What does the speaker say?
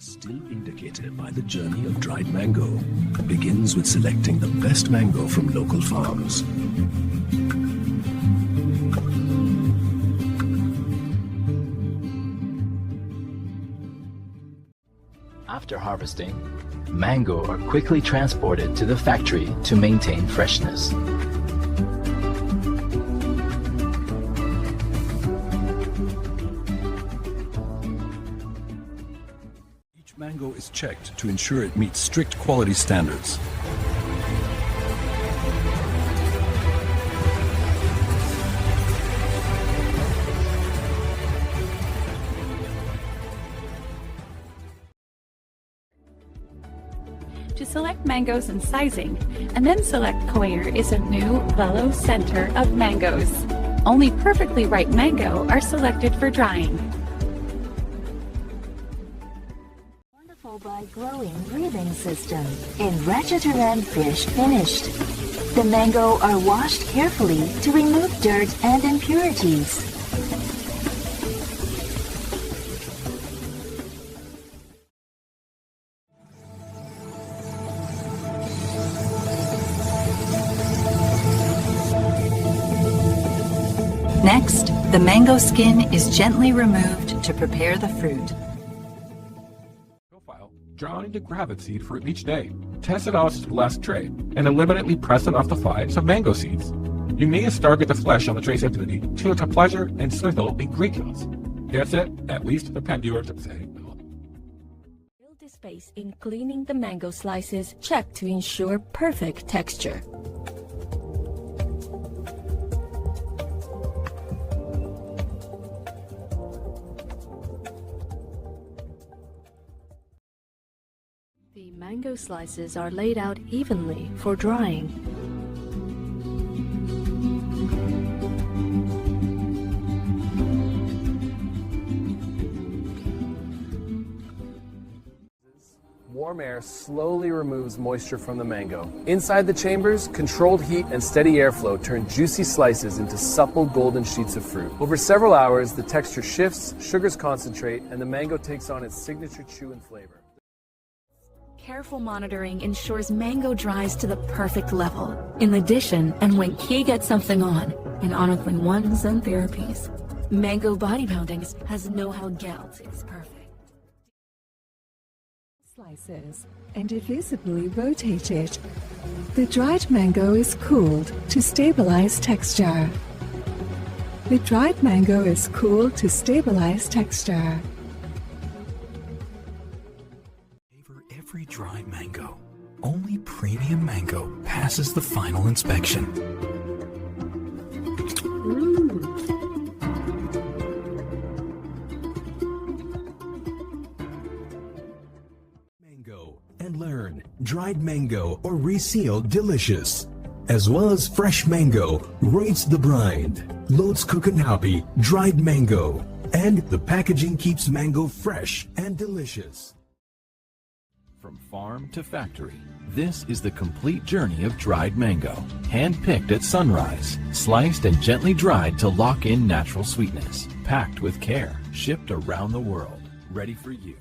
Still indicated by the journey of dried mango, begins with selecting the best mango from local farms. After harvesting, mango are quickly transported to the factory to maintain freshness. Each mango is checked to ensure it meets strict quality standards. To select mangoes and sizing, and then select Coir is a new Velo center of mangoes. Only perfectly ripe mango are selected for drying. Wonderful by glowing breathing system in Ratchetaran fish finished. The mango are washed carefully to remove dirt and impurities. Next, the mango skin is gently removed to prepare the fruit. Profile. Draw into gravid seed fruit each day. Test it off to the last tray, and deliberately press it off the flies of mango seeds. You may target the flesh on the trace activity to its pleasure and swindle ingredients. That's it, at least the pendulars say. Build the space in cleaning the mango slices. Check to ensure perfect texture. The mango slices are laid out evenly for drying. Warm air slowly removes moisture from the mango. Inside the chambers, controlled heat and steady airflow turn juicy slices into supple golden sheets of fruit. Over several hours, the texture shifts, sugars concentrate, and the mango takes on its signature chew and flavor. Careful monitoring ensures mango dries to the perfect level. In addition, and when key gets something on, in honestly ones and therapies, mango body poundings has know-how gelt is perfect. Slices and visibly rotated. The dried mango is cooled to stabilize texture. The dried mango is cooled to stabilize texture. Every dry mango. Only premium mango passes the final inspection. Mango and learn dried mango or resealed delicious, as well as fresh mango rates the brine, loads cooking happy dried mango, and the packaging keeps mango fresh and delicious. From farm to factory, this is the complete journey of dried mango. Hand-picked at sunrise, sliced and gently dried to lock in natural sweetness. Packed with care, shipped around the world, ready for you.